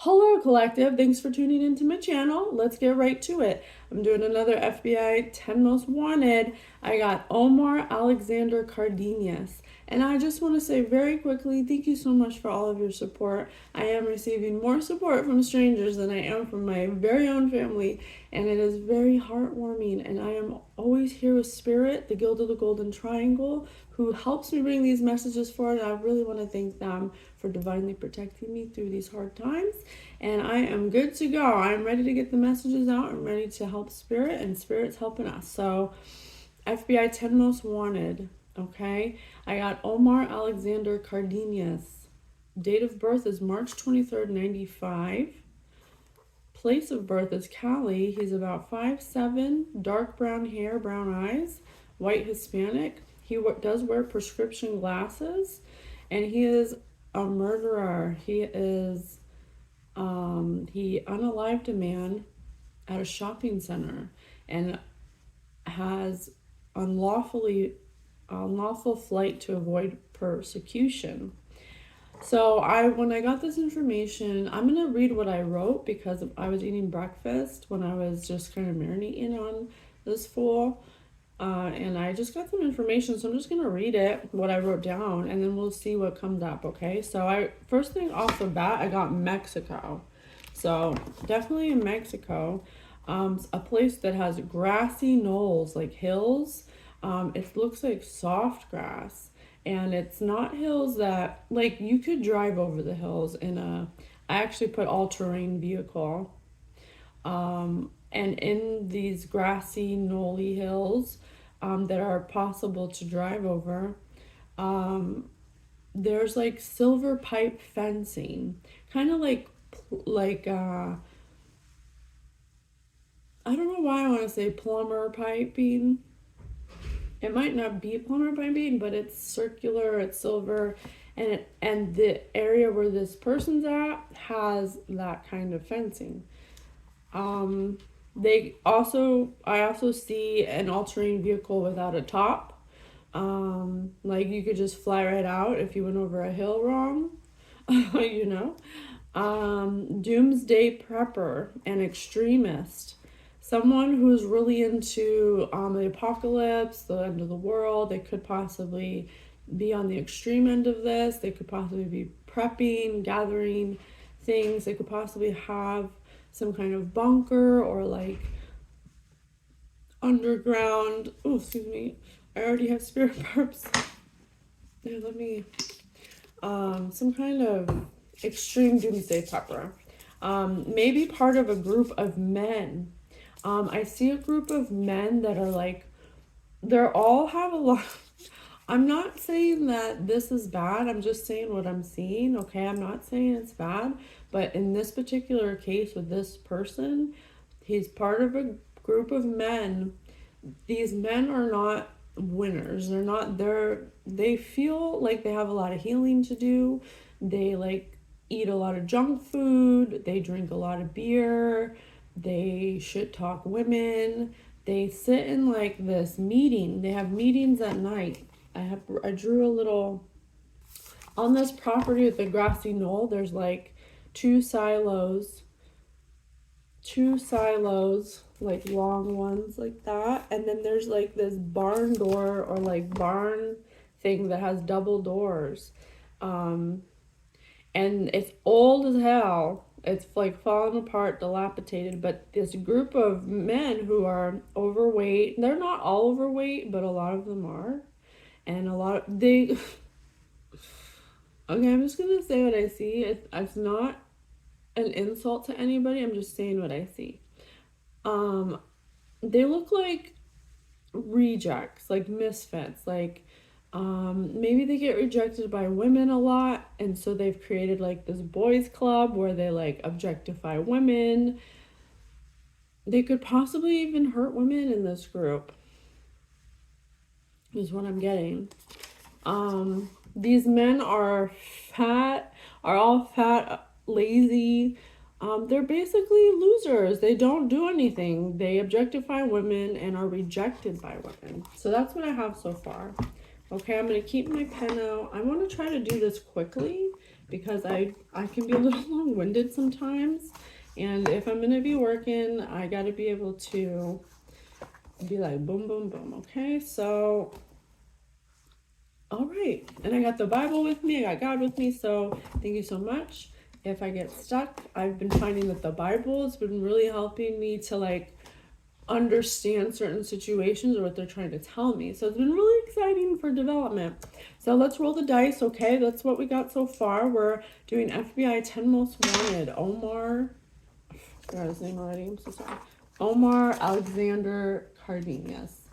Hello, Collective. Thanks for tuning into my channel. Let's get right to it. I'm doing another FBI 10 Most Wanted. I got Omar Alexander Cardenas. And I just want to say very quickly, thank you so much for all of your support. I am receiving more support from strangers than I am from my very own family, and it is very heartwarming. And I am always here with Spirit, the Guild of the Golden Triangle, who helps me bring these messages forward. I really want to thank them for divinely protecting me through these hard times. And I am good to go. I'm ready to get the messages out. I'm ready to help Spirit, and Spirit's helping us. So, FBI 10 Most Wanted. Okay, I got Omar Alexander Cardenas. Date of birth is March 23rd, 95. Place of birth is Cali. He's about 5'7", dark brown hair, brown eyes, white Hispanic. He does wear prescription glasses, and he is a murderer. He unalived a man at a shopping center and has unlawful flight to avoid persecution. So when I got this information, I'm gonna read what I wrote because I was eating breakfast when I was just kind of marinating on this fool. And I just got some information, so I'm just gonna read it, what I wrote down, and then we'll see what comes up, okay? So first thing off the bat, I got Mexico. So definitely in Mexico, a place that has grassy knolls, like hills. It looks like soft grass, and it's not hills that, like, you could drive over the hills I actually put all-terrain vehicle. And in these grassy, knolly hills that are possible to drive over, there's like silver pipe fencing, kind of like I don't know why I want to say plumber piping. It might not be plumber piping, but it's circular, it's silver, and the area where this person's at has that kind of fencing. I also see an all-terrain vehicle without a top. Like you could just fly right out if you went over a hill wrong, you know. Doomsday prepper, an extremist, someone who's really into the apocalypse, the end of the world. They could possibly be on the extreme end of this. They could possibly be prepping, gathering things. They could possibly have some kind of bunker or like underground. Oh, excuse me. I already have spirit burps. Here, let me. Some kind of extreme doomsday prepper. Maybe part of a group of men. I see a group of men that are like, they're all have a lot. I'm not saying that this is bad. I'm just saying what I'm seeing. Okay, I'm not saying it's bad. But in this particular case with this person, he's part of a group of men. These men are not winners. They feel like they have a lot of healing to do. They like eat a lot of junk food. They drink a lot of beer. They shit talk women. They sit in like this meeting. They have meetings at night. I drew a little on this property with the grassy knoll. There's like two silos, like long ones like that, and then there's like this barn door or like barn thing that has double doors, and it's old as hell. It's like falling apart, dilapidated, but this group of men who are overweight, they're not all overweight, but a lot of them are. And okay, I'm just gonna say what I see. It's not an insult to anybody. I'm just saying what I see. They look like rejects, like misfits, like maybe they get rejected by women a lot, and so they've created like this boys club where they like objectify women. They could possibly even hurt women in this group, is what I'm getting. These men are all fat, lazy. They're basically losers. They don't do anything. They objectify women and are rejected by women. So that's what I have so far. Okay, I'm going to keep my pen out. I want to try to do this quickly because I can be a little long-winded sometimes. And if I'm going to be working, I got to be able to be like boom, boom, boom. Okay, so, all right. And I got the Bible with me. I got God with me. So thank you so much. If I get stuck, I've been finding that the Bible has been really helping me to like understand certain situations or what they're trying to tell me. So it's been really exciting for development. So let's roll the dice, okay? That's what we got so far. We're doing FBI 10 Most Wanted. Omar, I forgot his name already, I'm so sorry. Omar Alexander Cardenas.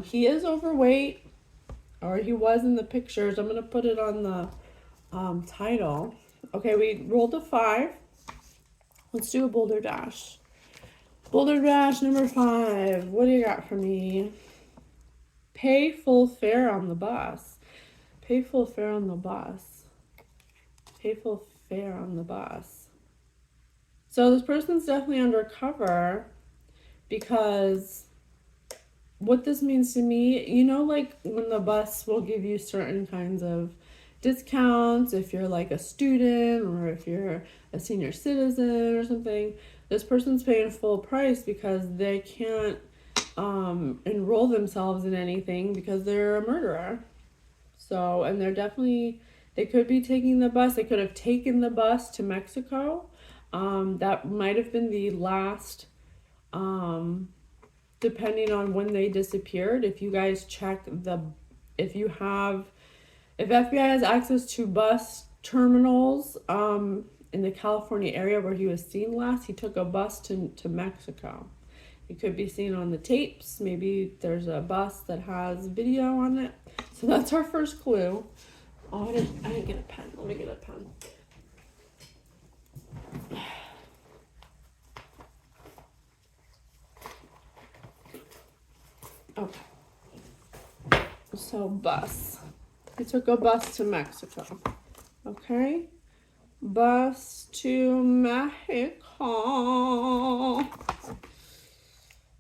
He is overweight, or he was in the pictures. I'm going to put it on the title. Okay, we rolled a 5. Let's do a boulder dash. Boulder dash number 5. What do you got for me? Pay full fare on the bus. Pay full fare on the bus. Pay full fare on the bus. So this person's definitely undercover, because what this means to me, you know, like when the bus will give you certain kinds of discounts if you're like a student or if you're a senior citizen or something, this person's paying full price because they can't enroll themselves in anything because they're a murderer. So, and they're definitely, they could be taking the bus. They could have taken the bus to Mexico. That might have been the last, depending on when they disappeared. If you guys check if FBI has access to bus terminals, in the California area where he was seen last, he took a bus to Mexico. It could be seen on the tapes. Maybe there's a bus that has video on it. So that's our first clue. Oh, I didn't get a pen. Let me get a pen. Okay. So bus. He took a bus to Mexico. Okay. Bus to Mexico.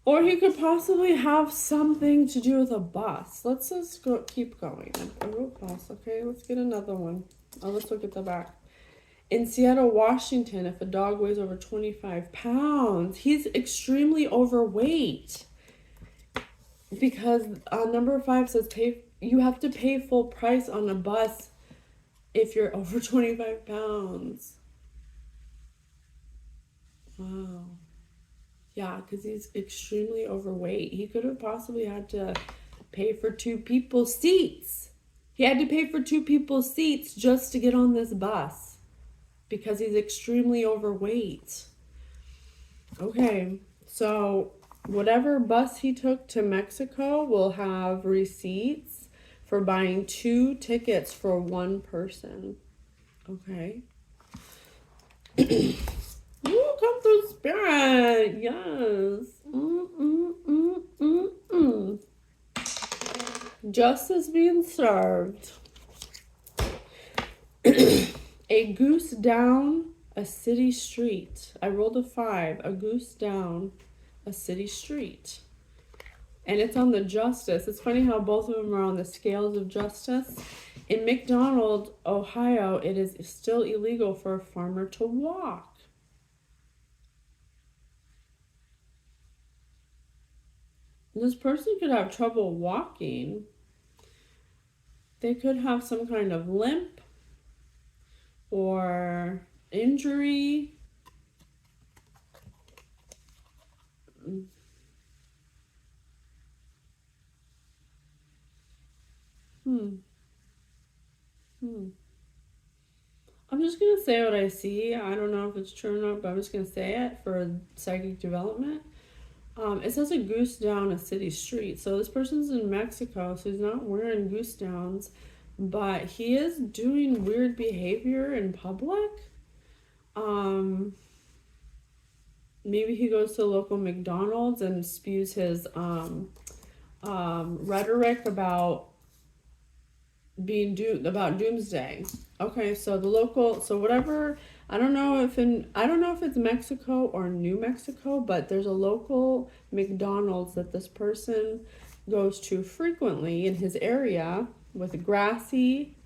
Or he could possibly have something to do with a bus. Let's just keep going. I wrote bus, okay? Let's get another one. Oh, let's look at the back. In Seattle, Washington, if a dog weighs over 25 pounds, he's extremely overweight. Because number 5 says you have to pay full price on a bus if you're over 25 pounds. Wow. Yeah, because he's extremely overweight. He could have possibly had to pay for 2 people's seats. He had to pay for 2 people's seats just to get on this bus because he's extremely overweight. Okay, so whatever bus he took to Mexico will have receipts for buying 2 tickets for 1 person. Okay. You come through, spirit. Yes. Justice being served. A goose down a city street. I rolled a 5. A goose down a city street. And it's on the justice. It's funny how both of them are on the scales of justice. In McDonald, Ohio, it is still illegal for a farmer to walk. This person could have trouble walking. They could have some kind of limp or injury. I'm just going to say what I see. I don't know if it's true or not, but I'm just going to say it for psychic development. It says a goose down a city street. So this person's in Mexico, so he's not wearing goose downs, but he is doing weird behavior in public. Maybe he goes to a local McDonald's and spews his rhetoric about about doomsday. Okay, so whatever, I don't know if it's Mexico or New Mexico, but there's a local McDonald's that this person goes to frequently in his area with grassy,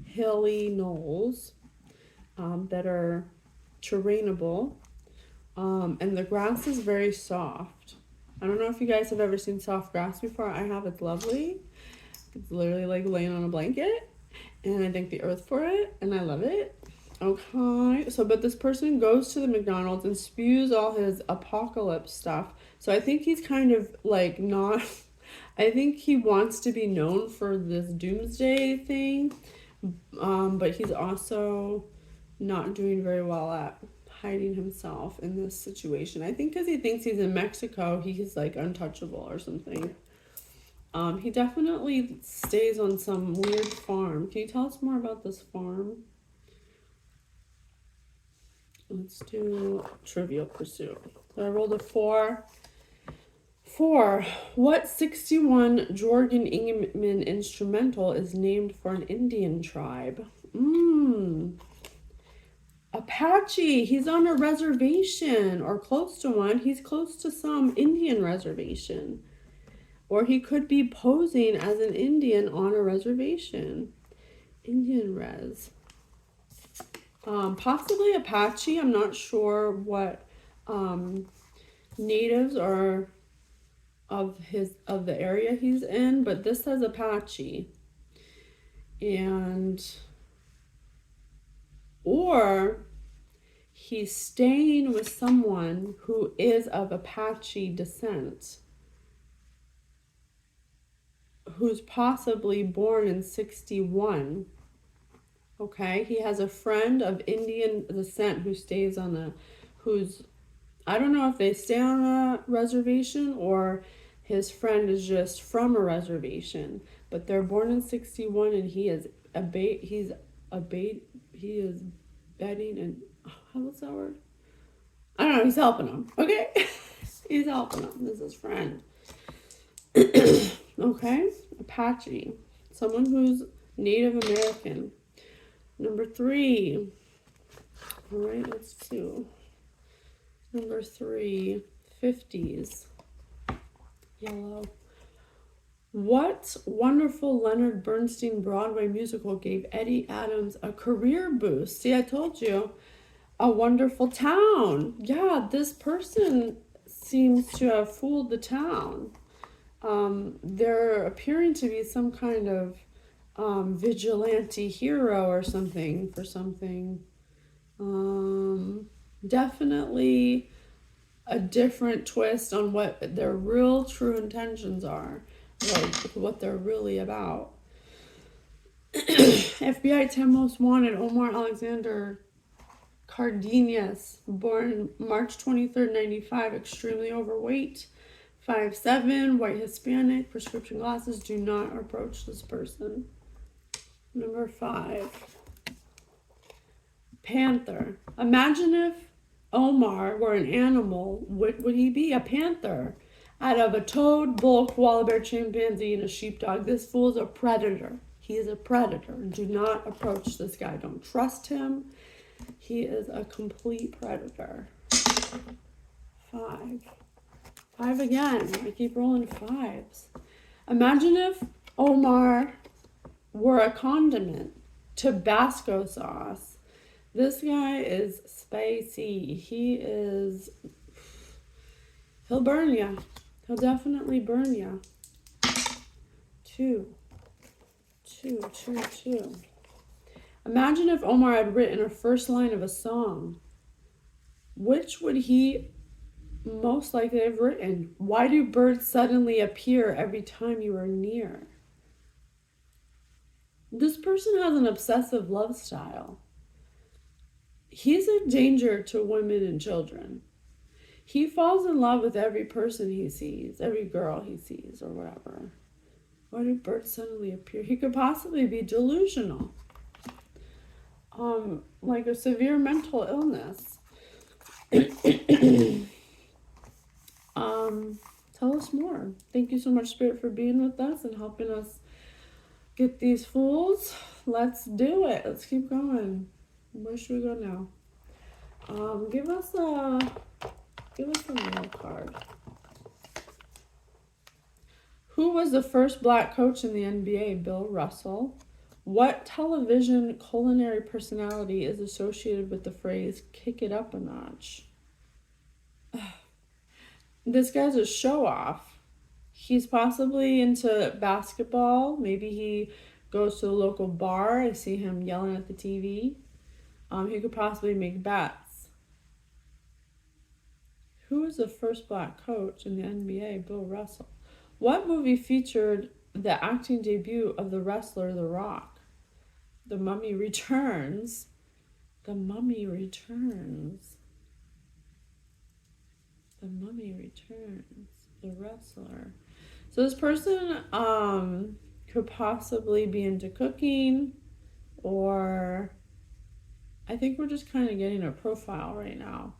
hilly knolls. that are terrainable. And the grass is very soft. I don't know if you guys have ever seen soft grass before. I have. It's lovely. It's literally like laying on a blanket. And I thank the earth for it. And I love it. Okay. So, but this person goes to the McDonald's and spews all his apocalypse stuff. So I think he's kind of like not. I think he wants to be known for this doomsday thing. But he's also not doing very well at hiding himself in this situation. I think because he thinks he's in Mexico, he's like untouchable or something. He definitely stays on some weird farm. Can you tell us more about this farm? Let's do Trivial Pursuit. So I rolled a 4. 4. What 61 Jorgen Ingman instrumental is named for an Indian tribe? Apache. He's on a reservation or close to one. He's close to some Indian reservation. Or he could be posing as an Indian on a reservation. Indian res. Possibly Apache. I'm not sure what natives are of the area he's in, but this says Apache. And or he's staying with someone who is of Apache descent, who's possibly born in 61. Okay, he has a friend of Indian descent who stays on I don't know if they stay on a reservation or his friend is just from a reservation, but they're born in 61 and he is bedding and, what's that word? I don't know, he's helping him, okay? He's helping him, this is his friend. Okay, Apache, someone who's Native American. Number 3. All right, let's do number 3, 50s. Yellow. What wonderful Leonard Bernstein Broadway musical gave Eddie Adams a career boost? See, I told you. A Wonderful Town. Yeah, this person seems to have fooled the town. They're appearing to be some kind of vigilante hero or something for something. Definitely a different twist on what their real true intentions are, like what they're really about. FBI 10 Most Wanted, Omar Alexander Cardenas, born March 23rd, 95, extremely overweight, 5'7", white Hispanic, prescription glasses. Do not approach this person. Number 5. Panther. Imagine if Omar were an animal. What would he be? A panther. Out of a toad, bull, koala bear, chimpanzee, and a sheepdog. This fool is a predator. He is a predator. Do not approach this guy. Don't trust him. He is a complete predator. 5. 5 again. I keep rolling 5s. Imagine if Omar were a condiment. Tabasco sauce. This guy is spicy. He'll burn you. He'll definitely burn you. 2. Imagine if Omar had written a first line of a song. Which would he most likely have written? Why do birds suddenly appear every time you are near? This person has an obsessive love style. He's a danger to women and children. He falls in love with every person he sees, every girl he sees, or whatever. Why do birds suddenly appear? He could possibly be delusional. Like a severe mental illness. Tell us more. Thank you so much, Spirit, for being with us and helping us get these fools. Let's do it. Let's keep going. Where should we go now? Give us a real card. Who was the first black coach in the NBA? Bill Russell, What television culinary personality is associated with the phrase "kick it up a notch"? This guy's a show off. He's possibly into basketball. Maybe he goes to the local bar. I see him yelling at the TV. He could possibly make bets. Who was the first black coach in the NBA? Bill Russell. What movie featured the acting debut of the wrestler The Rock? The Mummy Returns. The Mummy Returns. The Mummy Returns. The wrestler. So this person could possibly be into cooking, or I think we're just kind of getting a profile right now.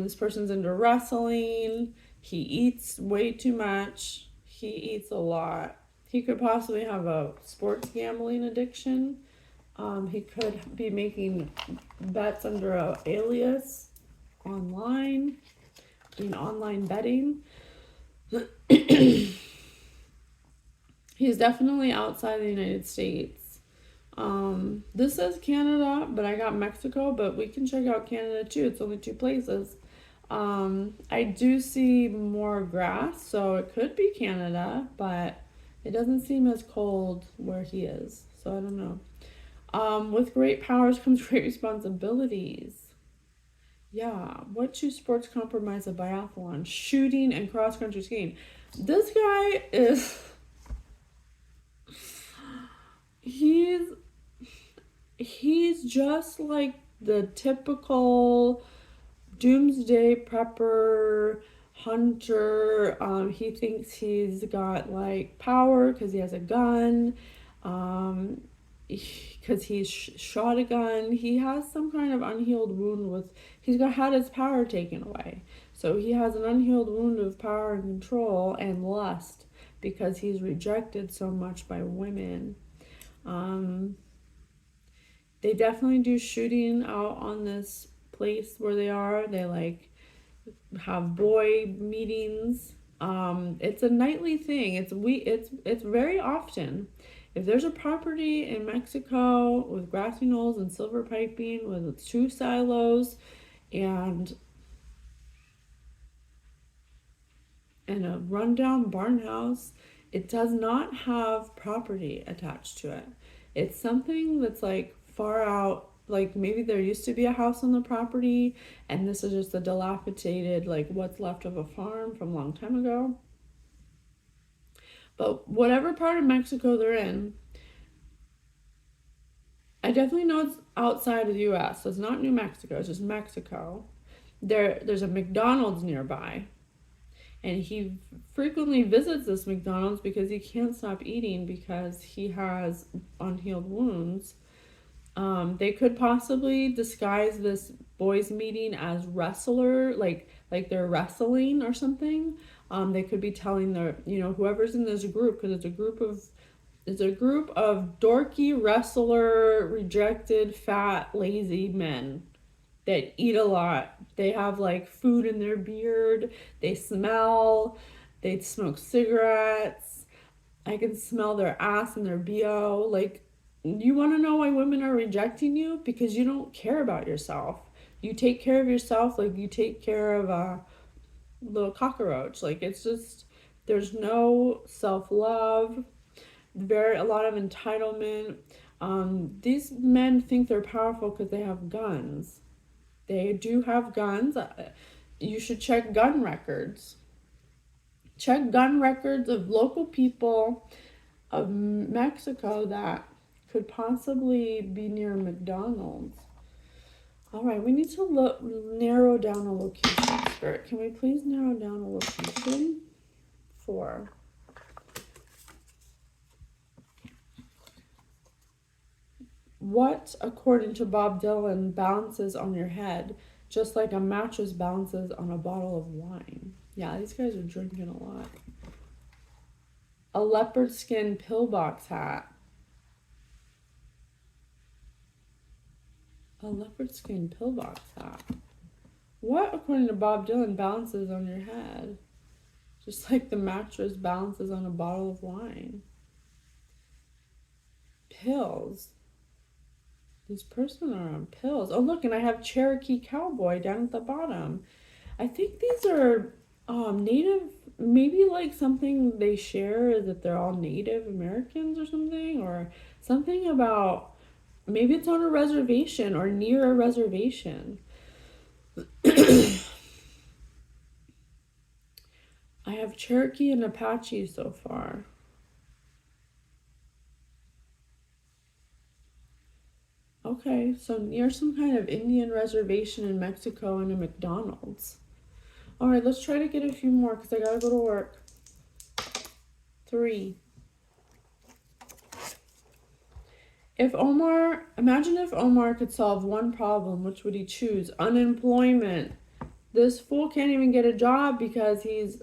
This person's into wrestling. He eats way too much. He eats a lot. He could possibly have a sports gambling addiction. He could be making bets under an alias online, doing online betting. He's definitely outside the United States. This says Canada, but I got Mexico, but we can check out Canada too. It's only 2 places. I do see more grass, so it could be Canada, but it doesn't seem as cold where he is, so I don't know. With great powers comes great responsibilities. Yeah, what 2 sports compromise a biathlon? Shooting and cross-country skiing. This guy is... He's just like the typical doomsday prepper hunter. He thinks he's got like power because he has a gun. Because he's shot a gun. He has some kind of unhealed wound with... He's had his power taken away. So he has an unhealed wound of power and control and lust because he's rejected so much by women. They definitely do shooting out on this place where they are. They like have boy meetings. It's a nightly thing. It's very often. If there's a property in Mexico with grassy knolls and silver piping with 2 silos and a rundown barn house, it does not have property attached to it. It's something that's like far out, like maybe there used to be a house on the property and this is just a dilapidated, like what's left of a farm from a long time ago. But whatever part of Mexico they're in, I definitely know it's outside of the US, so it's not New Mexico, it's just Mexico. There's a McDonald's nearby. And he frequently visits this McDonald's because he can't stop eating because he has unhealed wounds. They could possibly disguise this boys' meeting as wrestler, like they're wrestling or something. They could be telling whoever's in this group, because it's a group of dorky wrestler, rejected, fat, lazy men that eat a lot. They have like food in their beard. They smoke cigarettes. I can smell their ass and their BO. Like, you want to know why women are rejecting you? Because you don't care about yourself. You take care of yourself like you take care of a little cockroach. Like, it's just, there's no self-love, a lot of entitlement. These men think they're powerful because they have guns. They do have guns. You should check gun records. Check gun records of local people of Mexico that could possibly be near McDonald's. All right, we need to narrow down a location. Spirit, can we please narrow down a location for... What, according to Bob Dylan, bounces on your head just like a mattress bounces on a bottle of wine? Yeah, these guys are drinking a lot. A leopard skin pillbox hat. A leopard skin pillbox hat. What, according to Bob Dylan, bounces on your head just like the mattress bounces on a bottle of wine? pills. This person are on pills. Oh, look, and I have Cherokee Cowboy down at the bottom. I think these are Native, maybe like something they share is that they're all Native Americans or something, or something about maybe it's on a reservation or near a reservation. I have Cherokee and Apache so far. Okay, so near some kind of Indian reservation in Mexico and a McDonald's. All right, let's try to get a few more because I gotta go to work. 3. Imagine if Omar could solve one problem, which would he choose? Unemployment. This fool can't even get a job because he's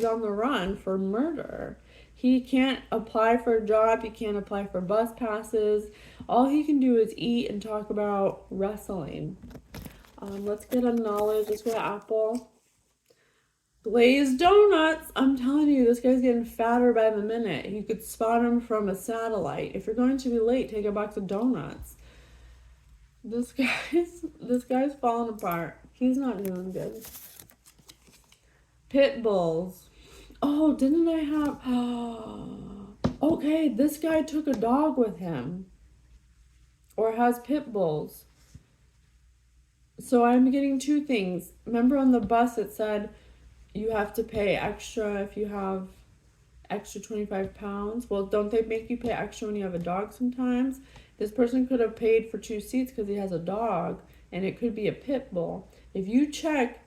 on the run for murder. He can't apply for a job, he can't apply for bus passes. All he can do is eat and talk about wrestling. Let's get a knowledge. Let's go to Apple. Glazed donuts. I'm telling you, this guy's getting fatter by the minute. You could spot him from a satellite. If you're going to be late, take a box of donuts. This guy's falling apart. He's not doing good. Pit bulls. Oh, didn't I have... Okay, this guy took a dog with him. Or has pit bulls. So I'm getting 2 things. Remember on the bus it said you have to pay extra if you have extra 25 pounds. Well, don't they make you pay extra when you have a dog sometimes? This person could have paid for 2 seats because he has a dog, and it could be a pit bull. If you check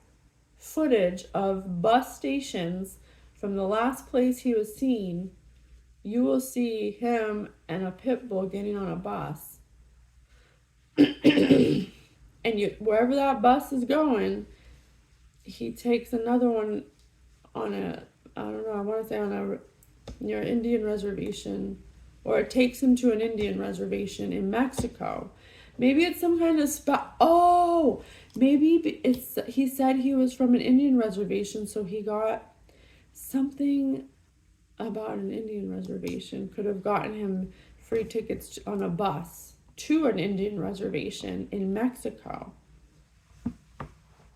footage of bus stations from the last place he was seen, you will see him and a pit bull getting on a bus. And wherever that bus is going, he takes another one on I want to say on a near Indian reservation, or it takes him to an Indian reservation in Mexico. Maybe it's some kind of maybe he said he was from an Indian reservation, so he got something about an Indian reservation. Could have gotten him free tickets on a bus to an Indian reservation in Mexico.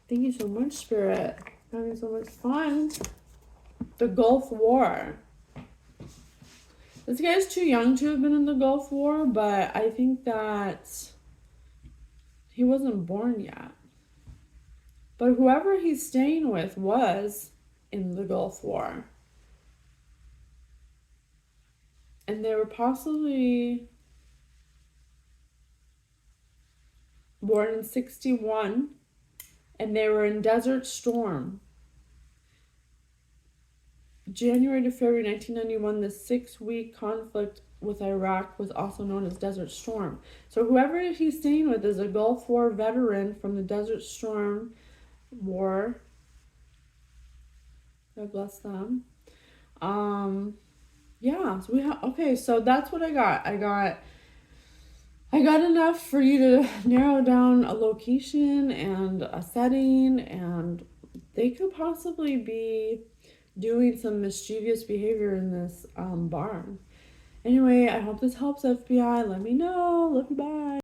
Thank you so much, Spirit. Having so much fun. The Gulf War. This guy's too young to have been in the Gulf War, but I think that he wasn't born yet. But whoever he's staying with was in the Gulf War. And they were possibly born in 1961. And they were in Desert Storm. January to February 1991, the 6-week conflict with Iraq was also known as Desert Storm. So whoever he's staying with is a Gulf War veteran from the Desert Storm War. God bless them. Yeah, so so that's what I got. I got enough for you to narrow down a location and a setting, and they could possibly be doing some mischievous behavior in this barn. Anyway, I hope this helps, FBI. Let me know. Love you, bye.